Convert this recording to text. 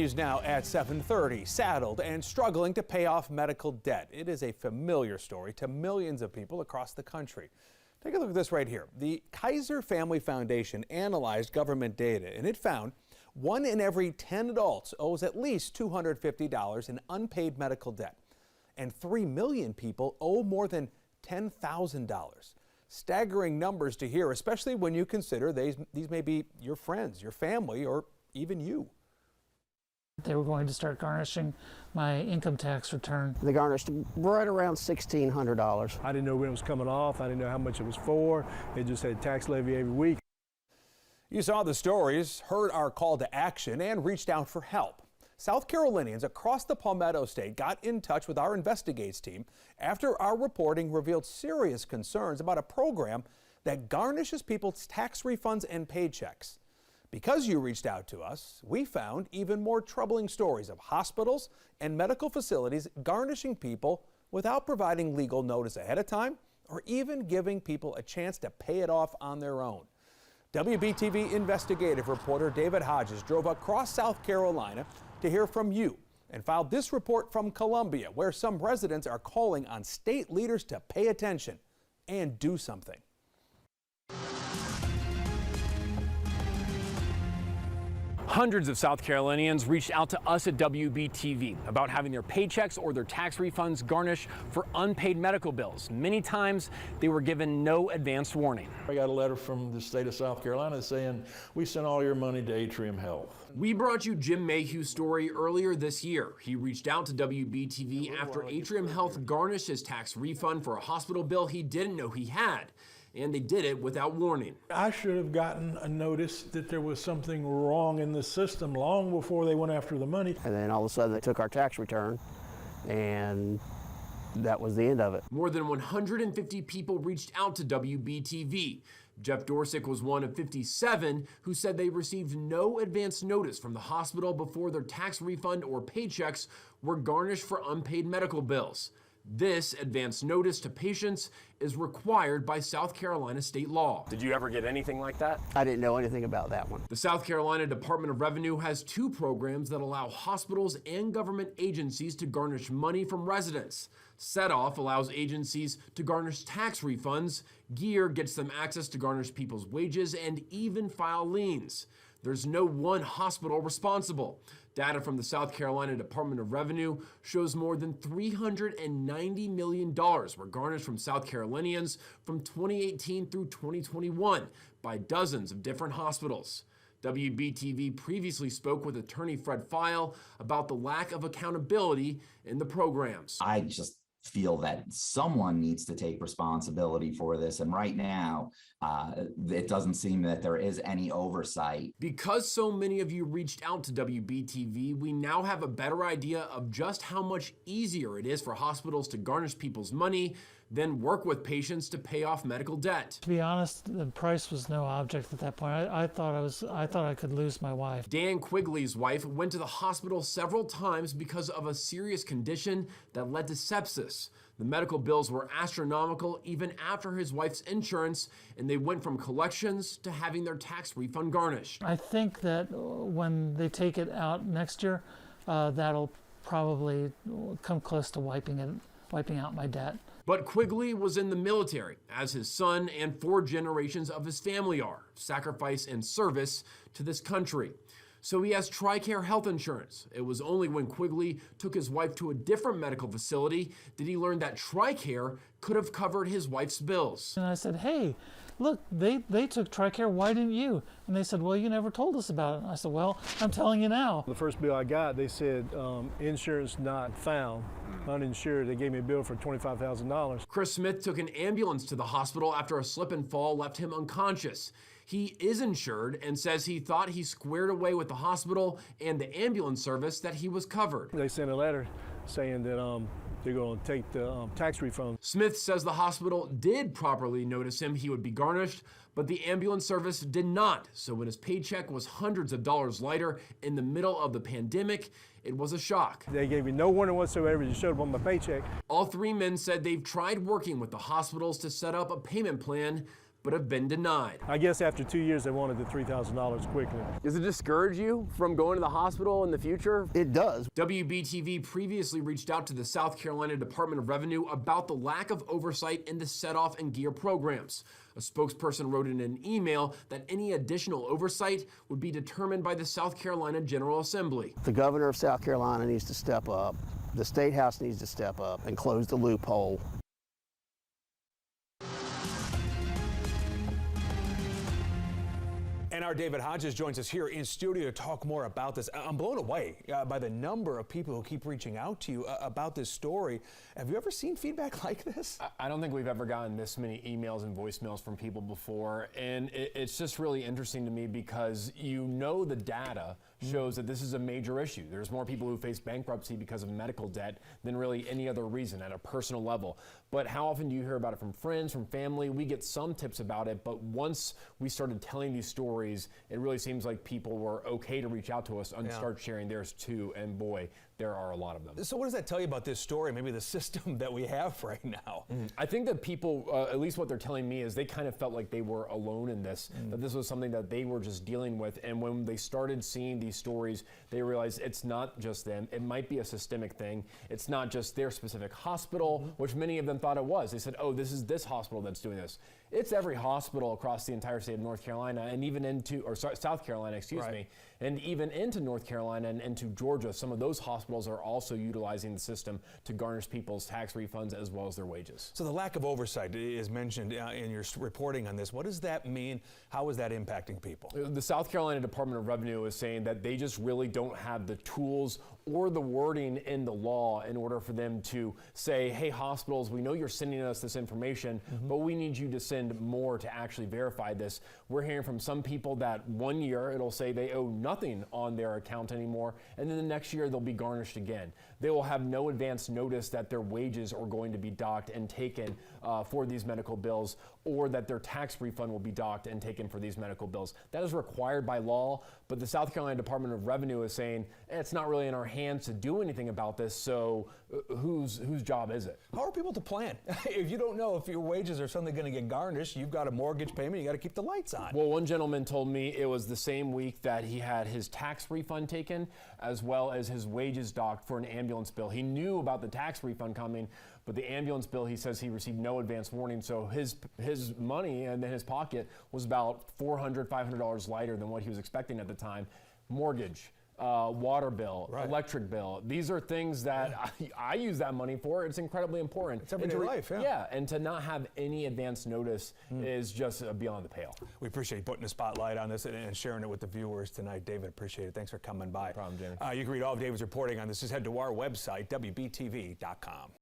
He's now at 7:30, saddled and struggling to pay off medical debt. It is a familiar story to millions of people across the country. Take a look at this right here. The Kaiser Family Foundation analyzed government data, and it found 1 in every 10 adults owes at least $250 in unpaid medical debt, and 3 million people owe more than $10,000. Staggering numbers to hear, especially when you consider these may be your friends, your family, or even you. They were going to start garnishing my income tax return. They garnished right around $1,600. I didn't know when it was coming off. I didn't know how much it was for. It just had tax levy every week. You saw the stories, heard our call to action, and reached out for help. South Carolinians across the Palmetto State got in touch with our Investigates team after our reporting revealed serious concerns about a program that garnishes people's tax refunds and paychecks. Because you reached out to us, we found even more troubling stories of hospitals and medical facilities garnishing people without providing legal notice ahead of time or even giving people a chance to pay it off on their own. WBTV investigative reporter David Hodges drove across South Carolina to hear from you and filed this report from Columbia, where some residents are calling on state leaders to pay attention and do something. Hundreds of South Carolinians reached out to us at WBTV about having their paychecks or their tax refunds garnished for unpaid medical bills. Many times they were given no advance warning. I got a letter from the state of South Carolina saying, we sent all your money to Atrium Health. We brought you Jim Mayhew's story earlier this year. He reached out to WBTV after Atrium Health garnished his tax refund for a hospital bill he didn't know he had. And they did it without warning. I should have gotten a notice that there was something wrong in the system long before they went after the money. And then all of a sudden they took our tax return, and that was the end of it. More than 150 people reached out to WBTV. Jeff Dorsick was one of 57 who said they received no advance notice from the hospital before their tax refund or paychecks were garnished for unpaid medical bills. This advance notice to patients is required by South Carolina state law. Did you ever get anything like that? I didn't know anything about that one. The South Carolina Department of Revenue has 2 programs that allow hospitals and government agencies to garnish money from residents. Set Off allows agencies to garnish tax refunds. Gear gets them access to garnish people's wages and even file liens. There's no one hospital responsible. Data from the South Carolina Department of Revenue shows more than $390 million were garnished from South Carolinians from 2018 through 2021 by dozens of different hospitals. WBTV previously spoke with attorney Fred File about the lack of accountability in the programs. I just feel that someone needs to take responsibility for this. And right now, it doesn't seem that there is any oversight. Because so many of you reached out to WBTV, we now have a better idea of just how much easier it is for hospitals to garnish people's money than work with patients to pay off medical debt. To be honest, the price was no object at that point. I thought I could lose my wife. Dan Quigley's wife went to the hospital several times because of a serious condition that led to sepsis. The medical bills were astronomical even after his wife's insurance, and they went from collections to having their tax refund garnished. I think that when they take it out next year, that'll probably come close to wiping out my debt. But Quigley was in the military, as his son and 4 generations of his family are, sacrifice and service to this country. So he has TRICARE health insurance. It was only when Quigley took his wife to a different medical facility did he learn that TRICARE could have covered his wife's bills. And I said, hey, look, they took TRICARE, why didn't you? And they said, well, you never told us about it. And I said, well, I'm telling you now. The first bill I got, they said insurance not found, uninsured. They gave me a bill for $25,000. Chris Smith took an ambulance to the hospital after a slip and fall left him unconscious. He is insured and says he thought he squared away with the hospital and the ambulance service that he was covered. They sent a letter saying that they're going to take the tax refund. Smith says the hospital did properly notice him he would be garnished, but the ambulance service did not. So when his paycheck was hundreds of dollars lighter in the middle of the pandemic, it was a shock. They gave me no warning whatsoever. It showed up on my paycheck. All 3 men said they've tried working with the hospitals to set up a payment plan, but have been denied. I guess after 2 years, they wanted the $3,000 quickly. Does it discourage you from going to the hospital in the future? It does. WBTV previously reached out to the South Carolina Department of Revenue about the lack of oversight in the set-off and gear programs. A spokesperson wrote in an email that any additional oversight would be determined by the South Carolina General Assembly. The governor of South Carolina needs to step up. The State House needs to step up and close the loophole. And our David Hodges joins us here in studio to talk more about this. I'm blown away by the number of people who keep reaching out to you about this story. Have you ever seen feedback like this? I don't think we've ever gotten this many emails and voicemails from people before. And it's just really interesting to me because the data shows that this is a major issue. There's more people who face bankruptcy because of medical debt than really any other reason at a personal level. But how often do you hear about it from friends, from family? We get some tips about it, but once we started telling these stories, it really seems like people were okay to reach out to us and start sharing theirs too, and boy, there are a lot of them. So what does that tell you about this story, maybe the system that we have right now? I think that people, at least what they're telling me, is they kind of felt like they were alone in this, that this was something that they were just dealing with, and when they started seeing these stories, they realized it's not just them, it might be a systemic thing. It's not just their specific hospital, which many of them thought it was. They said, oh, this is this hospital that's doing this. It's every hospital across the entire state of North Carolina and even South Carolina, excuse me, and even into North Carolina and into Georgia. Some of those hospitals are also utilizing the system to garnish people's tax refunds as well as their wages. So the lack of oversight is mentioned in your reporting on this. What does that mean? How is that impacting people? The South Carolina Department of Revenue is saying that they just really don't have the tools or the wording in the law in order for them to say, hey, hospitals, we know you're sending us this information, but we need you to send more to actually verify this. We're hearing from some people that 1 year it'll say they owe nothing on their account anymore, and then the next year they'll be garnished again. They will have no advance notice that their wages are going to be docked and taken for these medical bills, or that their tax refund will be docked and taken for these medical bills. That is required by law, but the South Carolina Department of Revenue is saying it's not really in our hands to do anything about this, so whose job is it? How are people to plan? If you don't know if your wages are suddenly going to get garnished, you've got a mortgage payment, you got to keep the lights on. Well, one gentleman told me it was the same week that he had his tax refund taken as well as his wages docked for an ambulance bill. He knew about the tax refund coming, but the ambulance bill, he says he received no advance warning, so his money in his pocket was about $400, $500 lighter than what he was expecting at the time. Mortgage, water bill, electric bill. These are things that I use that money for. It's incredibly important. It's everyday life, yeah, and to not have any advance notice is just beyond the pale. We appreciate putting a spotlight on this and sharing it with the viewers tonight. David, appreciate it. Thanks for coming by. No problem, Jamie. You can read all of David's reporting on this. Just head to our website, WBTV.com.